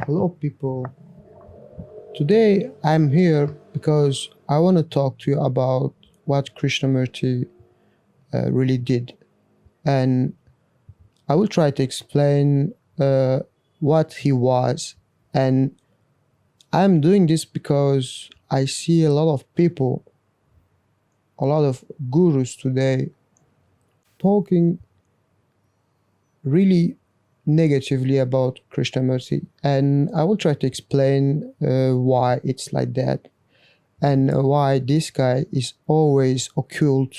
Hello, people. Today I'm here because I want to talk to you about what Krishnamurti really did. And I will try to explain what he was. And I'm doing this because I see a lot of people, a lot of gurus today talking really negatively about Krishnamurti. And I will try to explain why it's like that. And why this guy is always occult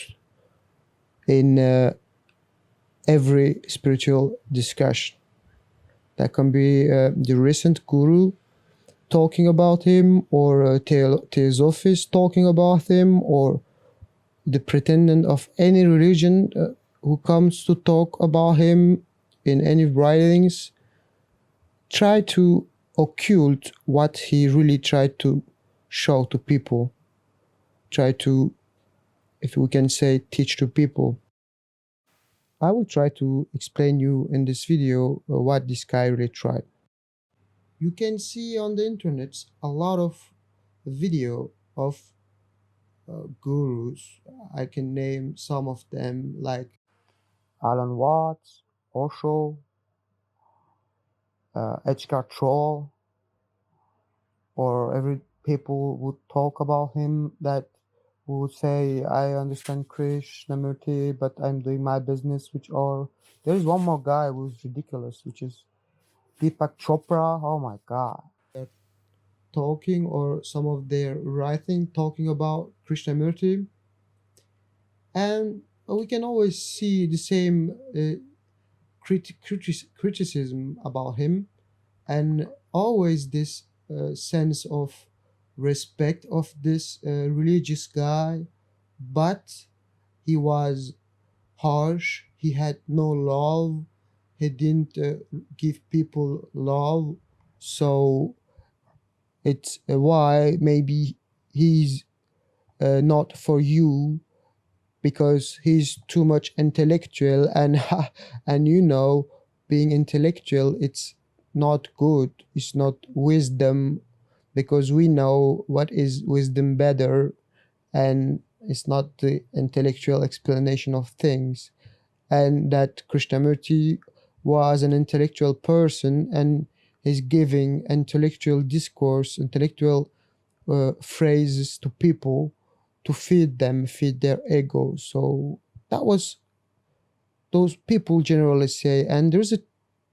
in every spiritual discussion. That can be the recent guru talking about him, or Theosophist talking about him, or the pretendant of any religion who comes to talk about him in any writings. Try to occult what he really tried to show to people. Try to, if we can say, teach to people. I will try to explain you in this video what this guy really tried. You can see on the internet a lot of video of gurus. I can name some of them like Alan Watts, Osho, Eckhart Toll, or every people would talk about him that would say, I understand Krishnamurti, but I'm doing my business, there's one more guy who's ridiculous, which is Deepak Chopra. Oh my God. They're talking, or some of their writing talking about Krishnamurti. And we can always see the same criticism about him, and always this sense of respect of this religious guy, but he was harsh, he had no love, he didn't give people love. So it's why maybe he's not for you, because he's too much intellectual, and and being intellectual, it's not good, it's not wisdom, because we know what is wisdom better, and it's not the intellectual explanation of things. And that Krishnamurti was an intellectual person, and he's giving intellectual discourse, intellectual phrases to people to feed them, feed their ego. So that was those people generally say. And there's a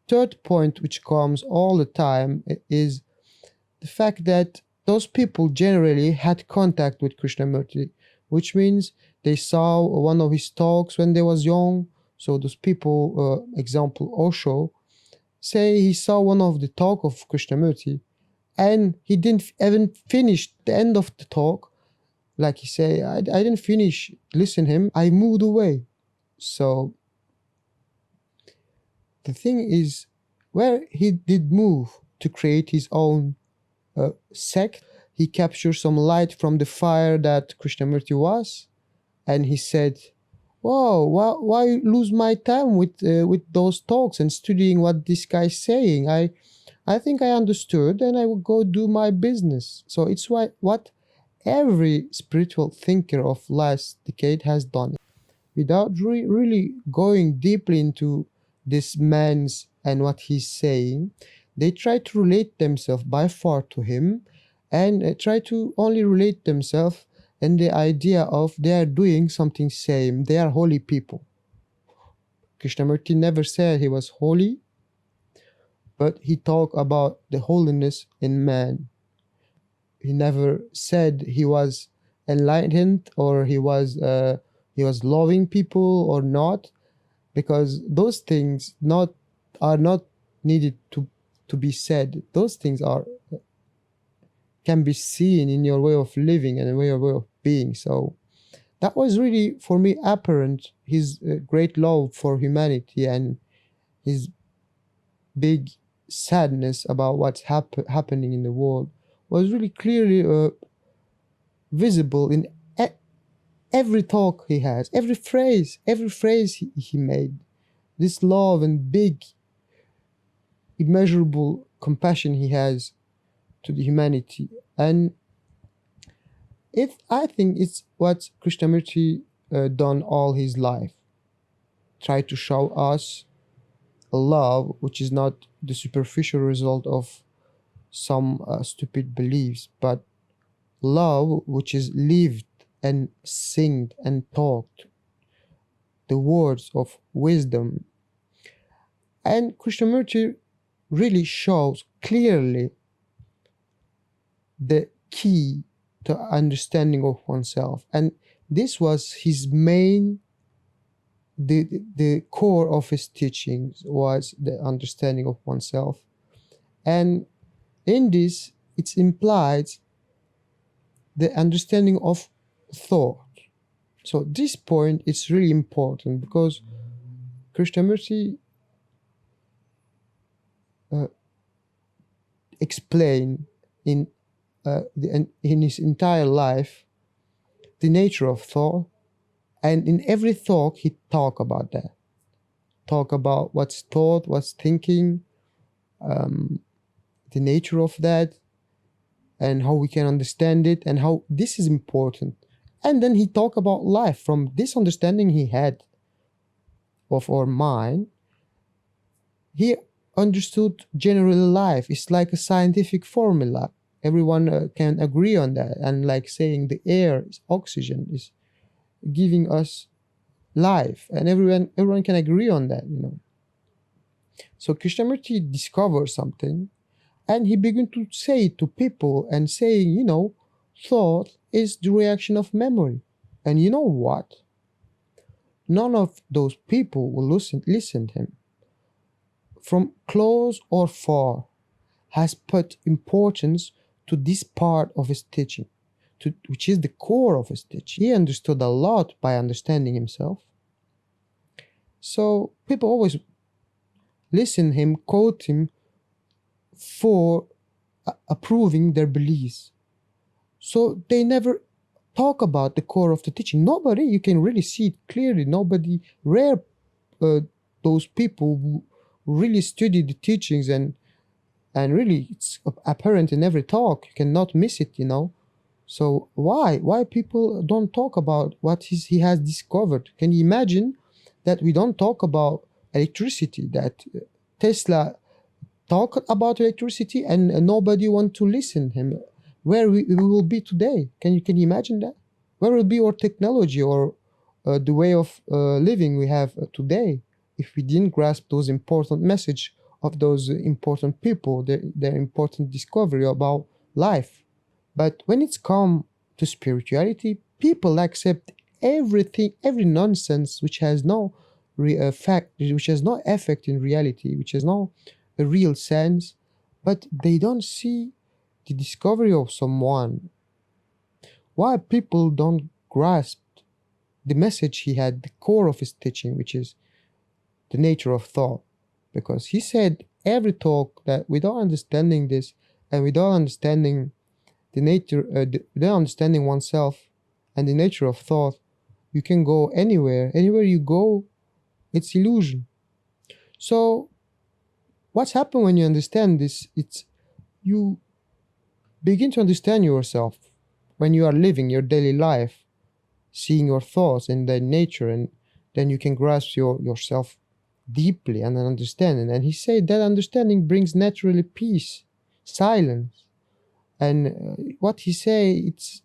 third point which comes all the time, is the fact that those people generally had contact with Krishnamurti, which means they saw one of his talks when they was young. So those people, example Osho, say he saw one of the talk of Krishnamurti, and he didn't even finish the end of the talk. Like he say, I didn't finish listen him, I moved away. So the thing is, where he did move to create his own sect, he captured some light from the fire that Krishnamurti was, and he said, "Whoa, why lose my time with those talks and studying what this guy's saying? I think I understood, and I will go do my business." So it's what every spiritual thinker of last decade has done, without really going deeply into this man's and what he's saying. They try to relate themselves by far to him, and try to only relate themselves in the idea of they are doing something same, they are holy people. Krishnamurti never said he was holy, but he talked about the holiness in man. He never said he was enlightened, or he was loving people or not, because those things are not needed to be said. Those things can be seen in your way of living and your way of being. So that was really, for me, apparent, his great love for humanity, and his big sadness about what's happening in the world was really clearly visible in every talk he has, every phrase he made. This love and big immeasurable compassion he has to the humanity. And if I think it's what Krishnamurti done all his life, try to show us a love which is not the superficial result of some stupid beliefs, but love which is lived and sing and talked, the words of wisdom. And Krishnamurti really shows clearly the key to understanding of oneself, and this was his main, the core of his teachings was the understanding of oneself. And in this it's implied the understanding of thought. So this point is really important because Krishnamurti explain in his entire life the nature of thought, and in every talk he talk about that, talk about what's thought, what's thinking, the nature of that, and how we can understand it, and how this is important. And then he talk about life from this understanding he had of our mind. He understood general life. It's like a scientific formula. Everyone can agree on that. And like saying the air is oxygen is giving us life, and everyone can agree on that, you know. So Krishnamurti discovered something, and he began to say to people and saying, you know, thought is the reaction of memory. And you know what? None of those people will listen to him. From close or far, has put importance to this part of his teaching, which is the core of his teaching. He understood a lot by understanding himself. So people always listen him, quote him for approving their beliefs. So they never talk about the core of the teaching. Nobody, you can really see it clearly, nobody, rare those people who really study the teachings, and really it's apparent in every talk, you cannot miss it, you know. So why people don't talk about what he has discovered? Can you imagine that we don't talk about electricity, that Tesla talk about electricity and nobody want to listen to him? Where we will be today? Can you imagine that? Where will be our technology, or the way of living we have today, if we didn't grasp those important message of those important people, their important discovery about life? But when it's come to spirituality, people accept everything, every nonsense which has no which has no effect in reality, which has no real sense, but they don't see the discovery of someone. Why people don't grasp the message he had, the core of his teaching, which is the nature of thought? Because he said every talk that without understanding this, and without understanding the nature, without understanding oneself and the nature of thought, you can go anywhere. Anywhere you go, it's illusion. So what's happened when you understand this? It's you begin to understand yourself when you are living your daily life, seeing your thoughts and their nature, and then you can grasp yourself deeply and understanding. And he said that understanding brings naturally peace, silence, and what he say, it's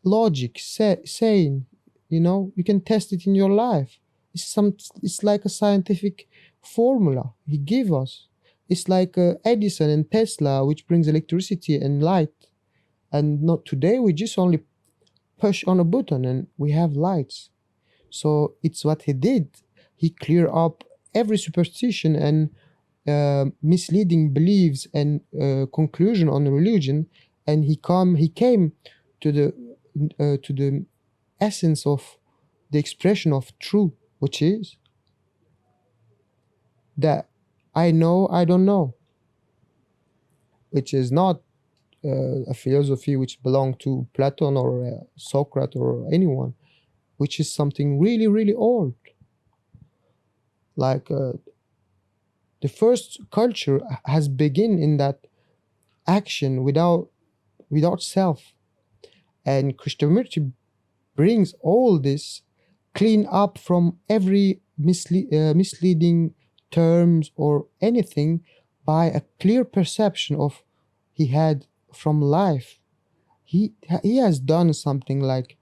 logic, saying, you know, you can test it in your life. It's like a scientific formula he gave us. It's like Edison and Tesla, which brings electricity and light. And not today, we just only push on a button and we have lights. So it's what he did. He cleared up every superstition and misleading beliefs and conclusion on religion, and he came to the essence of the expression of truth, which is that I know I don't know, which is not a philosophy which belonged to Plato or Socrates or anyone, which is something really, really old. Like The first culture has begun in that action without self. And Krishnamurti brings all this clean up from every misleading terms or anything by a clear perception of he had from life. He has done something like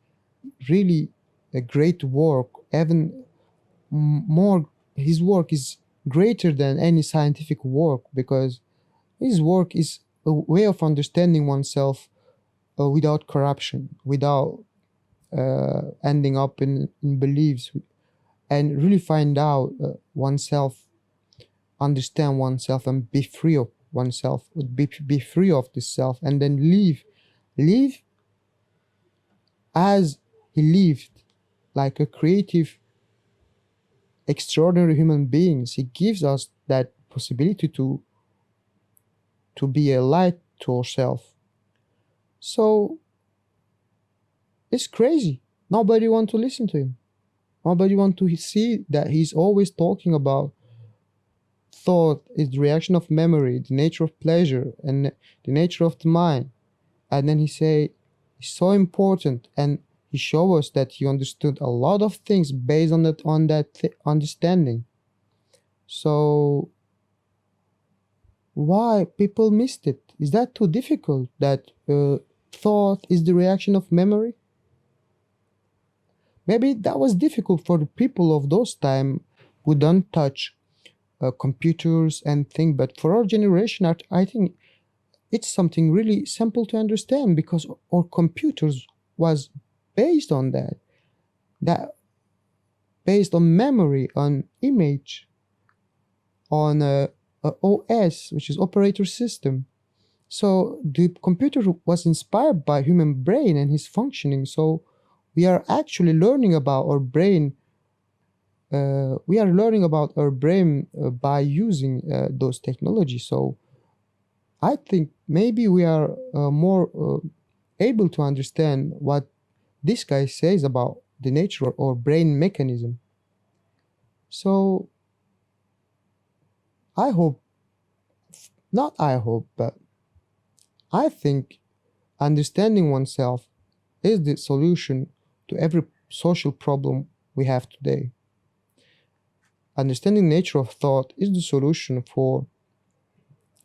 really a great work, even more. His work is greater than any scientific work because his work is a way of understanding oneself without corruption, without ending up in beliefs, and really find out oneself, understand oneself, and be free of oneself, be free of this self, and then live as he lived, like a creative, extraordinary human beings. He gives us that possibility to be a light to ourselves. So it's crazy. Nobody want to listen to him. Nobody want to see that he's always talking about thought is the reaction of memory, the nature of pleasure, and the nature of the mind. And then he say it's so important, and he show us that he understood a lot of things based on that understanding. So why people missed it? Is that too difficult? That thought is the reaction of memory? Maybe that was difficult for the people of those time who don't touch computers and things, but for our generation, I think it's something really simple to understand because our computers was based on that based on memory, on image, on a OS, which is operator system. So the computer was inspired by human brain and his functioning. So we are actually learning about our brain. We are learning about our brain by using those technologies. So I think maybe we are more able to understand what this guy says about the nature or brain mechanism. So I hope, not I hope, but I think understanding oneself is the solution to every social problem we have today. Understanding nature of thought is the solution for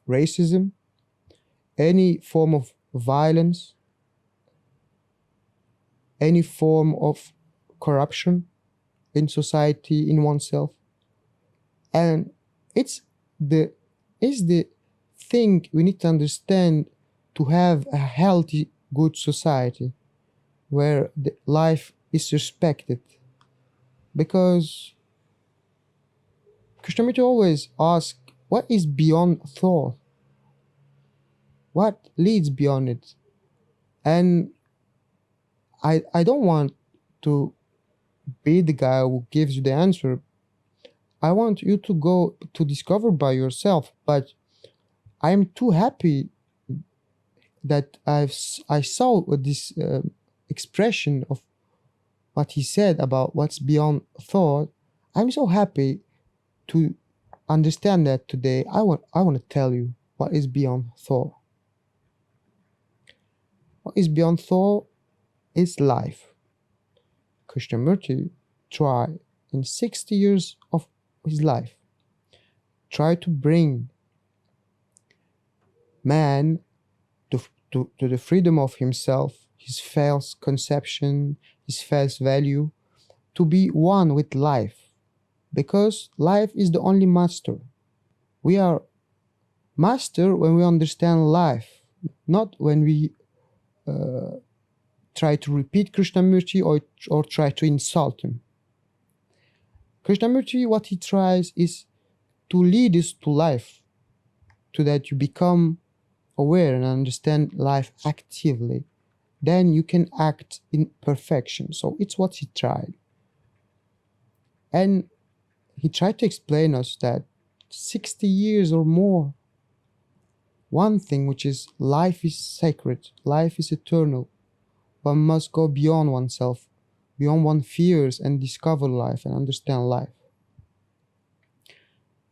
racism, any form of violence, any form of corruption in society, in oneself. And it's the thing we need to understand to have a healthy, good society where the life is respected. Because Krishnamurti always asks, what is beyond thought? What leads beyond it? And I don't want to be the guy who gives you the answer. I want you to go to discover by yourself. But I'm too happy that I saw this expression of what he said about what's beyond thought. I'm so happy to understand that today. I want to tell you what is beyond thought. What is beyond thought is life. Krishnamurti tried in 60 years of his life, tried to bring man to the freedom of himself, his false conception, his false value, to be one with life. Because life is the only master. We are master when we understand life, not when we try to repeat Krishnamurti or try to insult him. Krishnamurti, what he tries is to lead us to life, to that you become aware and understand life actively. Then you can act in perfection. So it's what he tried. And he tried to explain us that 60 years or more, one thing which is life is sacred, life is eternal. One must go beyond oneself, beyond one's fears, and discover life and understand life.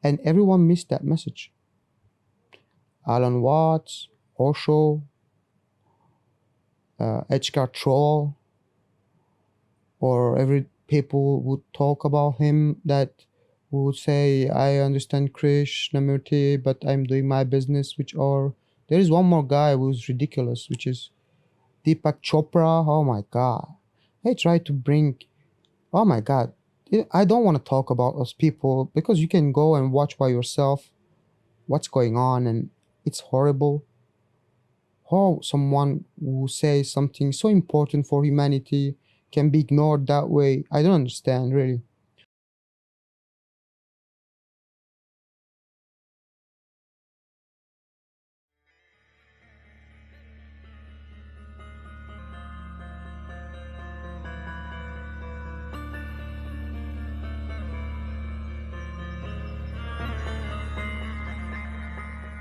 And everyone missed that message. Alan Watts, Osho, Eckhart Toll, or every people would talk about him that would say, I understand Krishnamurti, but I'm doing my business, which are, there is one more guy who's ridiculous, which is Deepak Chopra. Oh my God. They try to bring, oh my God. I don't want to talk about those people because you can go and watch by yourself what's going on, and it's horrible. How someone who says something so important for humanity can be ignored that way, I don't understand, really.